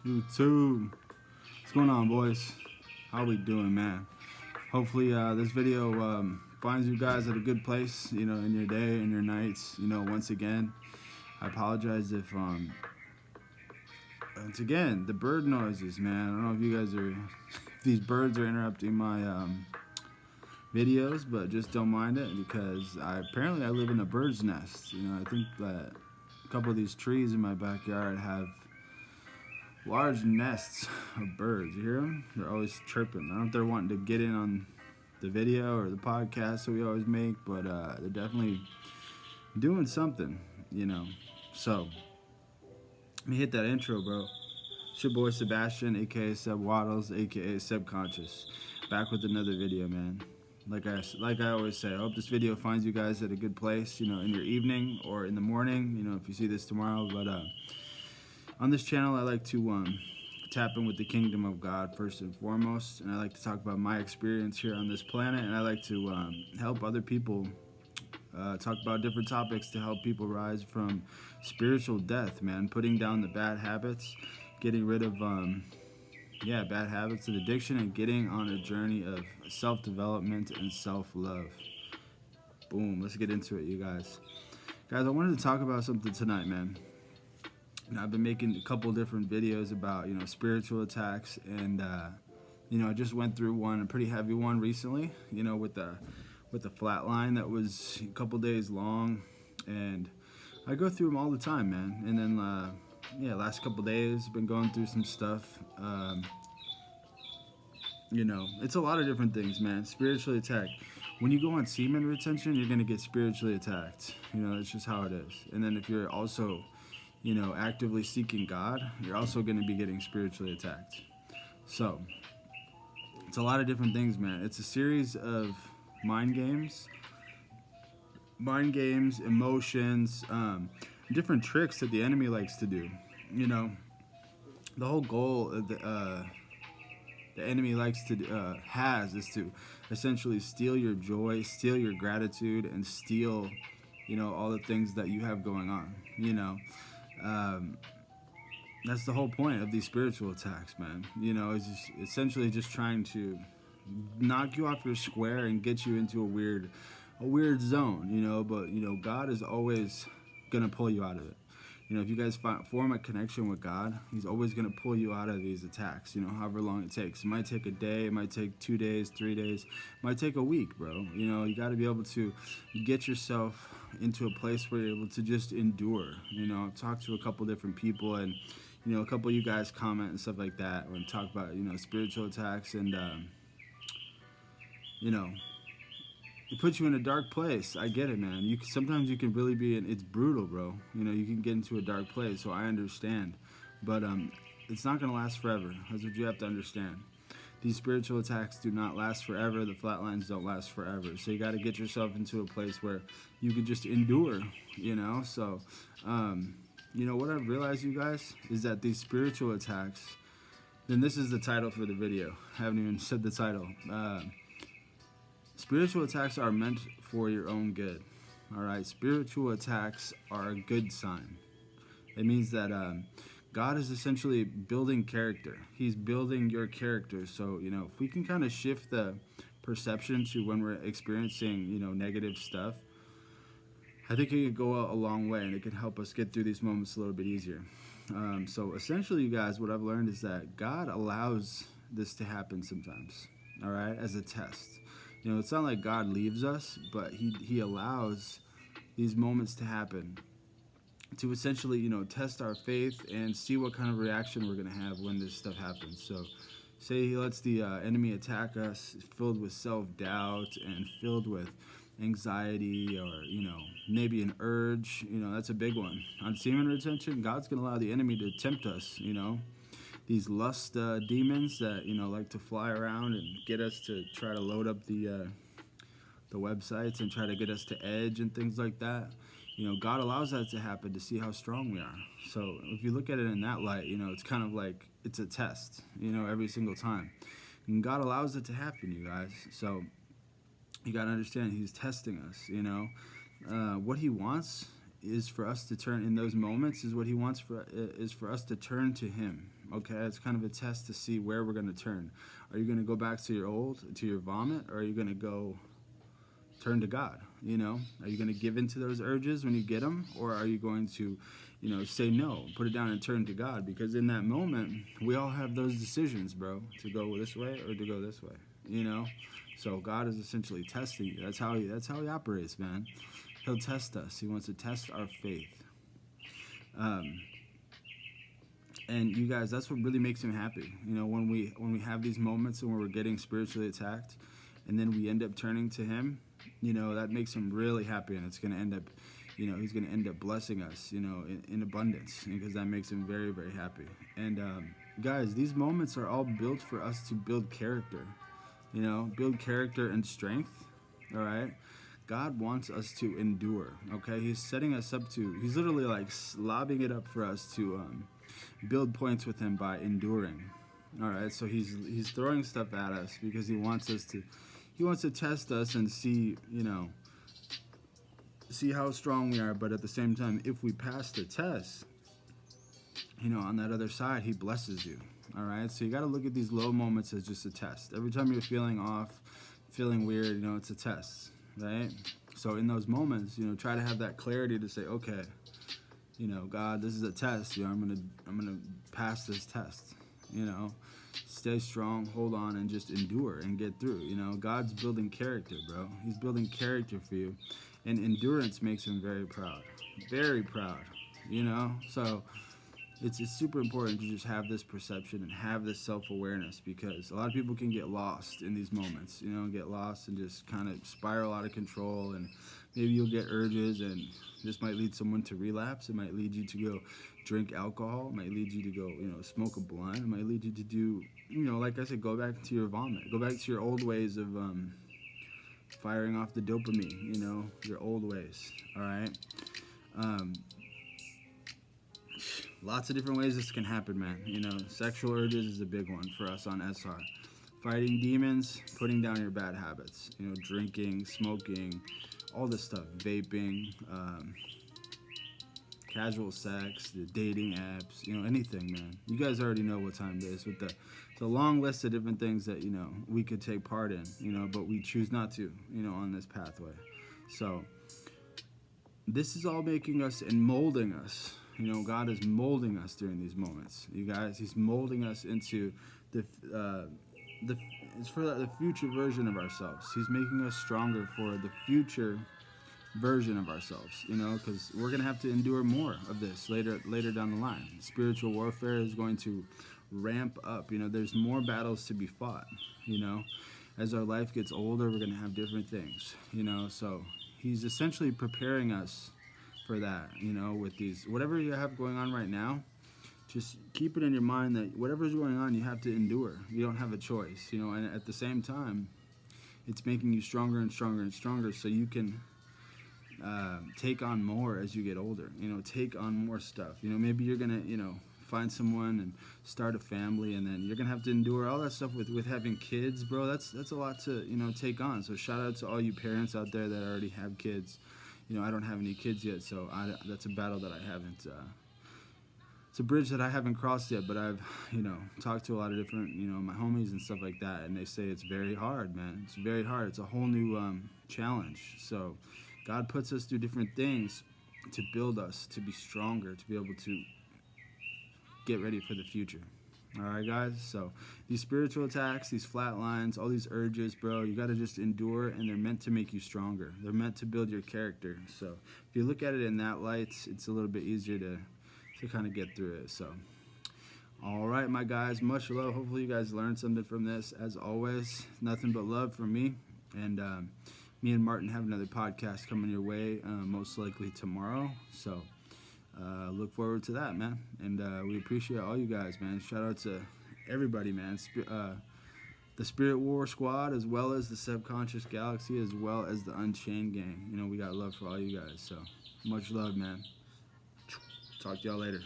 YouTube. What's going on, boys? How we doing, man? Hopefully, this video finds you guys at a good place, in your day and your nights. Once again, I apologize if, once again, the bird noises, man. I don't know if you guys are, if these birds are interrupting my videos, but just don't mind it because apparently I live in a bird's nest. I think that a couple of these trees in my backyard have large nests of birds. You hear them? They're always chirping. I don't know if they're wanting to get in on the video or the podcast that we always make, but they're definitely doing something, So, let me hit that intro, bro. It's your boy Sebastian, aka Seb Waddles, aka Subconscious, back with another video, man. Like I always say, I hope this video finds you guys at a good place, in your evening or in the morning, if you see this tomorrow. But on this channel, I like to tap in with the kingdom of God first and foremost, and I like to talk about my experience here on this planet, and I like to help other people talk about different topics to help people rise from spiritual death, man, putting down the bad habits, getting rid of bad habits and addiction, and getting on a journey of self-development and self-love. Boom, let's get into it, you guys. Guys, I wanted to talk about something tonight, man. I've been making a couple different videos about, spiritual attacks, and, I just went through one, a pretty heavy one recently, with the flat line that was a couple days long, and I go through them all the time, man. And then, last couple days, been going through some stuff, it's a lot of different things, man. Spiritually attacked. When you go on semen retention, you're going to get spiritually attacked. That's just how it is. And then if you're also actively seeking God, you're also going to be getting spiritually attacked. So, it's a lot of different things, man. It's a series of mind games, emotions, different tricks that the enemy likes to do. The whole goal of the enemy likes to is to essentially steal your joy, steal your gratitude, and steal, all the things that you have going on. That's the whole point of these spiritual attacks, man. It's just essentially just trying to knock you off your square and get you into a weird zone, but God is always gonna pull you out of it. If you guys form a connection with God, He's always gonna pull you out of these attacks, however long it takes. It might take a day, it might take 2 days, 3 days, it might take a week, bro. You gotta be able to get yourself into a place where you're able to just endure. I've talked to a couple different people, and a couple of you guys comment and stuff like that when talk about spiritual attacks, and it puts you in a dark place. I get it, man. Sometimes you can really be it's brutal, bro. You can get into a dark place, so I understand. But it's not going to last forever. That's what you have to understand. These spiritual attacks do not last forever. The flatlines don't last forever. So you got to get yourself into a place where you can just endure, So, what I've realized, you guys, is that these spiritual attacks, then this is the title for the video. I haven't even said the title. Spiritual attacks are meant for your own good. All right, spiritual attacks are a good sign. It means that God is essentially building character. He's building your character. So, if we can kind of shift the perception to when we're experiencing, negative stuff, I think it could go a long way, and it can help us get through these moments a little bit easier. So, essentially, you guys, what I've learned is that God allows this to happen sometimes, all right, as a test. It's not like God leaves us, but he allows these moments to happen to essentially, test our faith and see what kind of reaction we're going to have when this stuff happens. So, say He lets the enemy attack us filled with self-doubt and filled with anxiety, or, maybe an urge. That's a big one. On semen retention, God's going to allow the enemy to tempt us, these lust demons that like to fly around and get us to try to load up the websites and try to get us to edge and things like that. God allows that to happen to see how strong we are. So if you look at it in that light, it's kind of like it's a test, every single time. And God allows it to happen, you guys. So you got to understand He's testing us. What He wants is for us to turn in those moments, is what He wants is for us to turn to Him. Okay, it's kind of a test to see where we're going to turn. Are you going to go back to your vomit, or are you going to go turn to God? You know, are you going to give into those urges when you get them, or are you going to, say no, put it down and turn to God? Because in that moment, we all have those decisions, bro, to go this way or to go this way. So God is essentially testing you. That's how he operates, man. He'll test us. He wants to test our faith. And you guys, that's what really makes him happy. When we have these moments and when we're getting spiritually attacked, and then we end up turning to him, that makes him really happy, and it's going to end up, he's going to end up blessing us, in abundance, because that makes him very, very happy. And guys, these moments are all built for us to build character, build character and strength. All right. God wants us to endure. Okay. He's setting us up he's literally like lobbing it up for us to build points with him by enduring. All right. So he's throwing stuff at us because he wants to test us and see how strong we are. But at the same time, if we pass the test, on that other side, he blesses you. All right. So you got to look at these low moments as just a test. Every time you're feeling off, feeling weird, it's a test, right? So in those moments, try to have that clarity to say, okay, God, this is a test. I'm gonna pass this test. Stay strong, hold on, and just endure and get through. God's building character, bro. He's building character for you, and endurance makes him very proud, very proud. So it's super important to just have this perception and have this self-awareness, because a lot of people can get lost in these moments, get lost and just kind of spiral out of control, and maybe you'll get urges, and this might lead someone to relapse. It might lead you to go drink alcohol. It might lead you to go, smoke a blunt. It might lead you to do, like I said, go back to your vomit. Go back to your old ways of firing off the dopamine, your old ways, all right? Lots of different ways this can happen, man. Sexual urges is a big one for us on SR. Fighting demons, putting down your bad habits. Drinking, smoking, all this stuff. Vaping, casual sex, the dating apps, anything, man. You guys already know what time it is with the long list of different things that, we could take part in, but we choose not to, on this pathway. So this is all making us and molding us. God is molding us during these moments. You guys, he's molding us into it's for the future version of ourselves. He's making us stronger for the future version of ourselves, because we're going to have to endure more of this later down the line. Spiritual warfare is going to ramp up. There's more battles to be fought. As our life gets older, we're going to have different things, so he's essentially preparing us for that, with these, whatever you have going on right now, just keep it in your mind that whatever's going on, you have to endure. You don't have a choice, and at the same time, it's making you stronger and stronger and stronger, so you can take on more as you get older, take on more stuff. Maybe you're going to, find someone and start a family, and then you're going to have to endure all that stuff with having kids, bro. That's a lot to, take on. So shout out to all you parents out there that already have kids. I don't have any kids yet, so that's a battle that I haven't, it's a bridge that I haven't crossed yet, but I've, talked to a lot of different, my homies and stuff like that, and they say it's very hard, man. It's very hard. It's a whole new challenge. So God puts us through different things to build us, to be stronger, to be able to get ready for the future. All right, guys? So these spiritual attacks, these flat lines, all these urges, bro, you got to just endure, and they're meant to make you stronger. They're meant to build your character. So if you look at it in that light, it's a little bit easier to kind of get through it. So, all right, my guys, much love. Hopefully you guys learned something from this. As always, nothing but love from me. And me and Martin have another podcast coming your way, most likely tomorrow. So look forward to that, man. And we appreciate all you guys, man. Shout out to everybody, man. The Spirit War Squad, as well as the Subconscious Galaxy, as well as the Unchained Gang. We got love for all you guys. So much love, man. Talk to y'all later.